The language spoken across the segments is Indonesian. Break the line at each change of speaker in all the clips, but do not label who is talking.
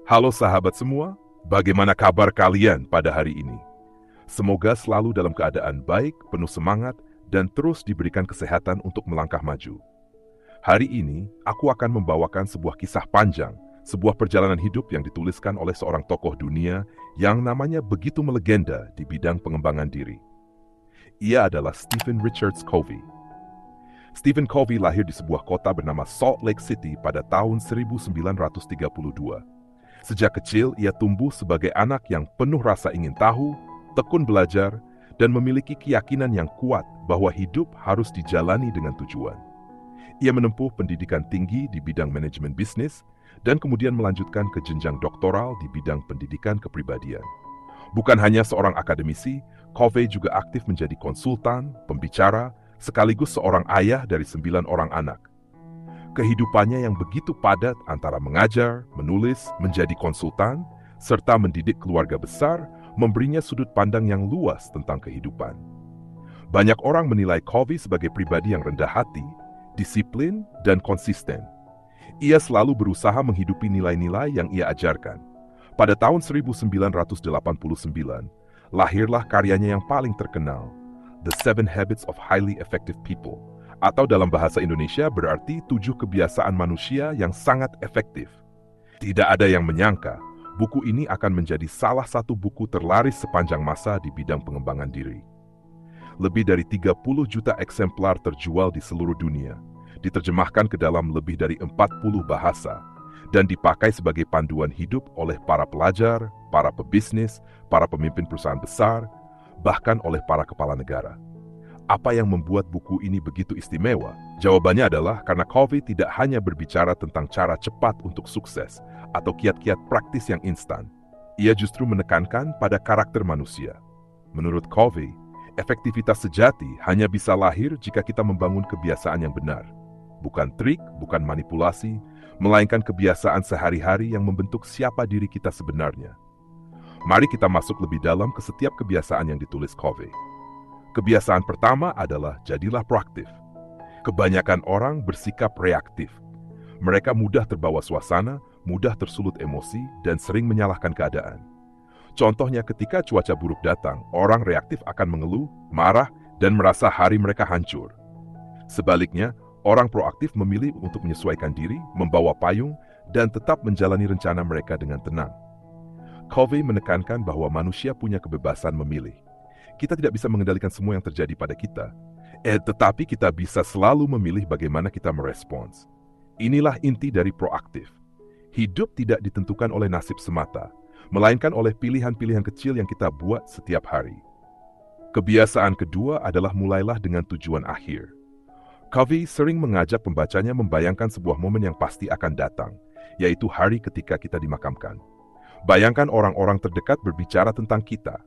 Halo sahabat semua, bagaimana kabar kalian pada hari ini? Semoga selalu dalam keadaan baik, penuh semangat, dan terus diberikan kesehatan untuk melangkah maju. Hari ini, aku akan membawakan sebuah kisah panjang, sebuah perjalanan hidup yang dituliskan oleh seorang tokoh dunia yang namanya begitu melegenda di bidang pengembangan diri. Ia adalah Stephen Richards Covey. Stephen Covey lahir di sebuah kota bernama Salt Lake City pada tahun 1932. Sejak kecil, ia tumbuh sebagai anak yang penuh rasa ingin tahu, tekun belajar, dan memiliki keyakinan yang kuat bahwa hidup harus dijalani dengan tujuan. Ia menempuh pendidikan tinggi di bidang manajemen bisnis dan kemudian melanjutkan ke jenjang doktoral di bidang pendidikan kepribadian. Bukan hanya seorang akademisi, Covey juga aktif menjadi konsultan, pembicara, sekaligus seorang ayah dari 9 orang anak. Kehidupannya yang begitu padat antara mengajar, menulis, menjadi konsultan, serta mendidik keluarga besar, memberinya sudut pandang yang luas tentang kehidupan. Banyak orang menilai Covey sebagai pribadi yang rendah hati, disiplin, dan konsisten. Ia selalu berusaha menghidupi nilai-nilai yang ia ajarkan. Pada tahun 1989, lahirlah karyanya yang paling terkenal, The 7 Habits of Highly Effective People, atau dalam bahasa Indonesia berarti 7 kebiasaan manusia yang sangat efektif. Tidak ada yang menyangka, buku ini akan menjadi salah satu buku terlaris sepanjang masa di bidang pengembangan diri. Lebih dari 30 juta eksemplar terjual di seluruh dunia, diterjemahkan ke dalam lebih dari 40 bahasa, dan dipakai sebagai panduan hidup oleh para pelajar, para pebisnis, para pemimpin perusahaan besar, bahkan oleh para kepala negara. Apa yang membuat buku ini begitu istimewa? Jawabannya adalah karena Covey tidak hanya berbicara tentang cara cepat untuk sukses atau kiat-kiat praktis yang instan. Ia justru menekankan pada karakter manusia. Menurut Covey, efektivitas sejati hanya bisa lahir jika kita membangun kebiasaan yang benar. Bukan trik, bukan manipulasi, melainkan kebiasaan sehari-hari yang membentuk siapa diri kita sebenarnya. Mari kita masuk lebih dalam ke setiap kebiasaan yang ditulis Covey. Kebiasaan pertama adalah jadilah proaktif. Kebanyakan orang bersikap reaktif. Mereka mudah terbawa suasana, mudah tersulut emosi, dan sering menyalahkan keadaan. Contohnya ketika cuaca buruk datang, orang reaktif akan mengeluh, marah, dan merasa hari mereka hancur. Sebaliknya, orang proaktif memilih untuk menyesuaikan diri, membawa payung, dan tetap menjalani rencana mereka dengan tenang. Covey menekankan bahwa manusia punya kebebasan memilih. Kita tidak bisa mengendalikan semua yang terjadi pada kita, tetapi kita bisa selalu memilih bagaimana kita merespons. Inilah inti dari proaktif. Hidup tidak ditentukan oleh nasib semata, melainkan oleh pilihan-pilihan kecil yang kita buat setiap hari. Kebiasaan kedua adalah mulailah dengan tujuan akhir. Covey sering mengajak pembacanya membayangkan sebuah momen yang pasti akan datang, yaitu hari ketika kita dimakamkan. Bayangkan orang-orang terdekat berbicara tentang kita.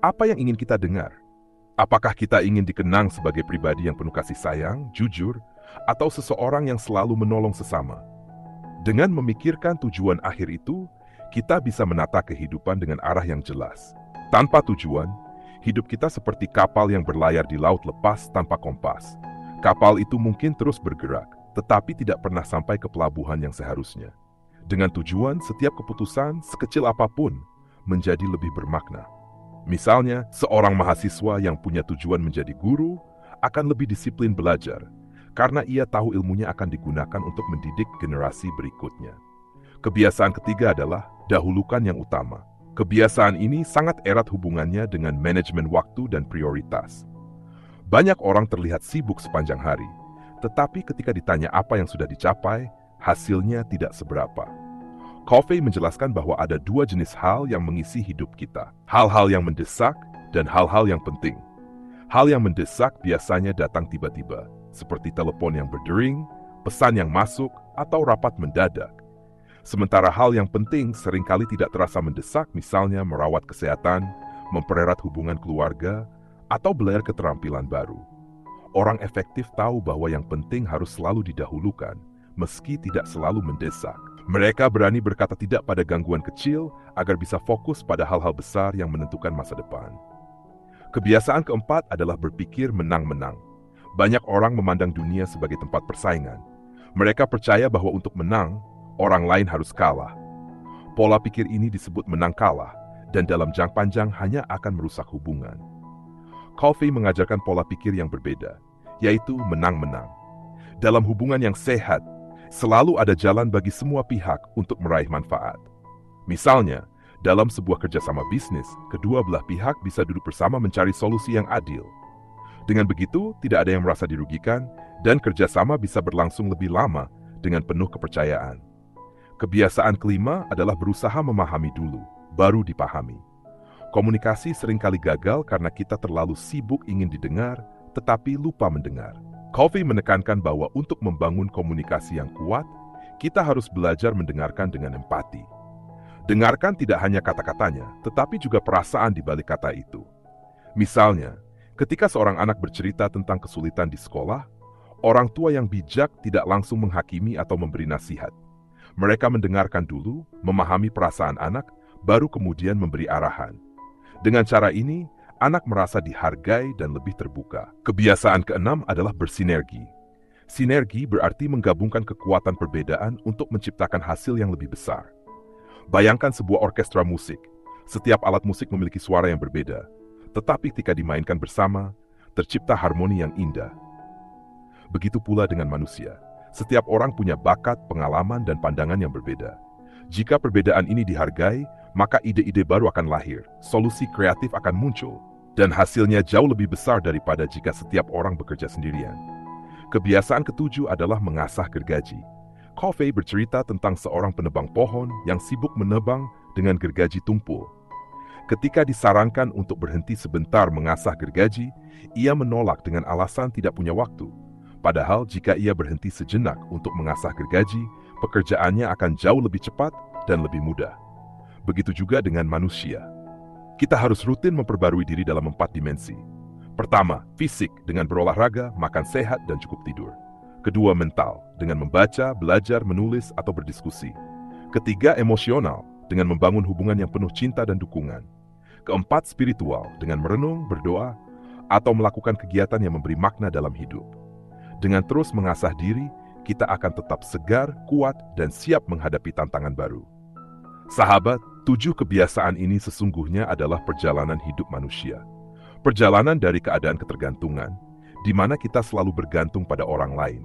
Apa yang ingin kita dengar? Apakah kita ingin dikenang sebagai pribadi yang penuh kasih sayang, jujur, atau seseorang yang selalu menolong sesama? Dengan memikirkan tujuan akhir itu, kita bisa menata kehidupan dengan arah yang jelas. Tanpa tujuan, hidup kita seperti kapal yang berlayar di laut lepas tanpa kompas. Kapal itu mungkin terus bergerak, tetapi tidak pernah sampai ke pelabuhan yang seharusnya. Dengan tujuan, setiap keputusan, sekecil apapun, menjadi lebih bermakna. Misalnya, seorang mahasiswa yang punya tujuan menjadi guru akan lebih disiplin belajar, karena ia tahu ilmunya akan digunakan untuk mendidik generasi berikutnya. Kebiasaan ketiga adalah dahulukan yang utama. Kebiasaan ini sangat erat hubungannya dengan manajemen waktu dan prioritas. Banyak orang terlihat sibuk sepanjang hari, tetapi ketika ditanya apa yang sudah dicapai, hasilnya tidak seberapa. Covey menjelaskan bahwa ada 2 jenis hal yang mengisi hidup kita. Hal-hal yang mendesak dan hal-hal yang penting. Hal yang mendesak biasanya datang tiba-tiba, seperti telepon yang berdering, pesan yang masuk, atau rapat mendadak. Sementara hal yang penting seringkali tidak terasa mendesak, misalnya merawat kesehatan, mempererat hubungan keluarga, atau belajar keterampilan baru. Orang efektif tahu bahwa yang penting harus selalu didahulukan, meski tidak selalu mendesak. Mereka berani berkata tidak pada gangguan kecil agar bisa fokus pada hal-hal besar yang menentukan masa depan. Kebiasaan keempat adalah berpikir menang-menang. Banyak orang memandang dunia sebagai tempat persaingan. Mereka percaya bahwa untuk menang, orang lain harus kalah. Pola pikir ini disebut menang kalah, dan dalam jangka panjang hanya akan merusak hubungan. Covey mengajarkan pola pikir yang berbeda, yaitu menang-menang. Dalam hubungan yang sehat, selalu ada jalan bagi semua pihak untuk meraih manfaat. Misalnya, dalam sebuah kerjasama bisnis, kedua belah pihak bisa duduk bersama mencari solusi yang adil. Dengan begitu, tidak ada yang merasa dirugikan, dan kerjasama bisa berlangsung lebih lama dengan penuh kepercayaan. Kebiasaan kelima adalah berusaha memahami dulu, baru dipahami. Komunikasi seringkali gagal karena kita terlalu sibuk ingin didengar, tetapi lupa mendengar. Covey menekankan bahwa untuk membangun komunikasi yang kuat, kita harus belajar mendengarkan dengan empati. Dengarkan tidak hanya kata-katanya, tetapi juga perasaan di balik kata itu. Misalnya, ketika seorang anak bercerita tentang kesulitan di sekolah, orang tua yang bijak tidak langsung menghakimi atau memberi nasihat. Mereka mendengarkan dulu, memahami perasaan anak, baru kemudian memberi arahan. Dengan cara ini, anak merasa dihargai dan lebih terbuka. Kebiasaan keenam adalah bersinergi. Sinergi berarti menggabungkan kekuatan perbedaan untuk menciptakan hasil yang lebih besar. Bayangkan sebuah orkestra musik. Setiap alat musik memiliki suara yang berbeda, tetapi ketika dimainkan bersama, tercipta harmoni yang indah. Begitu pula dengan manusia. Setiap orang punya bakat, pengalaman, dan pandangan yang berbeda. Jika perbedaan ini dihargai, maka ide-ide baru akan lahir, solusi kreatif akan muncul, dan hasilnya jauh lebih besar daripada jika setiap orang bekerja sendirian. Kebiasaan ketujuh adalah mengasah gergaji. Covey bercerita tentang seorang penebang pohon yang sibuk menebang dengan gergaji tumpul. Ketika disarankan untuk berhenti sebentar mengasah gergaji, ia menolak dengan alasan tidak punya waktu. Padahal jika ia berhenti sejenak untuk mengasah gergaji, pekerjaannya akan jauh lebih cepat dan lebih mudah. Begitu juga dengan manusia. Kita harus rutin memperbarui diri dalam 4 dimensi. Pertama, fisik dengan berolahraga, makan sehat, dan cukup tidur. Kedua, mental dengan membaca, belajar, menulis, atau berdiskusi. Ketiga, emosional dengan membangun hubungan yang penuh cinta dan dukungan. Keempat, spiritual dengan merenung, berdoa, atau melakukan kegiatan yang memberi makna dalam hidup. Dengan terus mengasah diri, kita akan tetap segar, kuat, dan siap menghadapi tantangan baru. Sahabat, 7 kebiasaan ini sesungguhnya adalah perjalanan hidup manusia. Perjalanan dari keadaan ketergantungan, di mana kita selalu bergantung pada orang lain.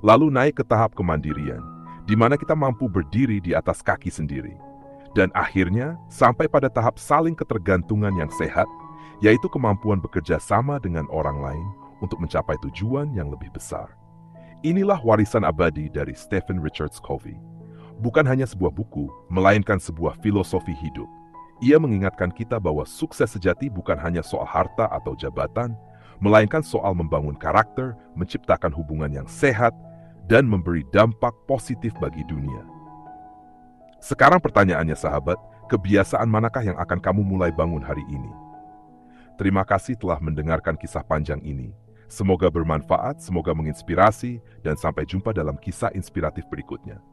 Lalu naik ke tahap kemandirian, di mana kita mampu berdiri di atas kaki sendiri. Dan akhirnya, sampai pada tahap saling ketergantungan yang sehat, yaitu kemampuan bekerja sama dengan orang lain untuk mencapai tujuan yang lebih besar. Inilah warisan abadi dari Stephen Richards Covey. Bukan hanya sebuah buku, melainkan sebuah filosofi hidup. Ia mengingatkan kita bahwa sukses sejati bukan hanya soal harta atau jabatan, melainkan soal membangun karakter, menciptakan hubungan yang sehat, dan memberi dampak positif bagi dunia. Sekarang pertanyaannya sahabat, kebiasaan manakah yang akan kamu mulai bangun hari ini? Terima kasih telah mendengarkan kisah panjang ini. Semoga bermanfaat, semoga menginspirasi, dan sampai jumpa dalam kisah inspiratif berikutnya.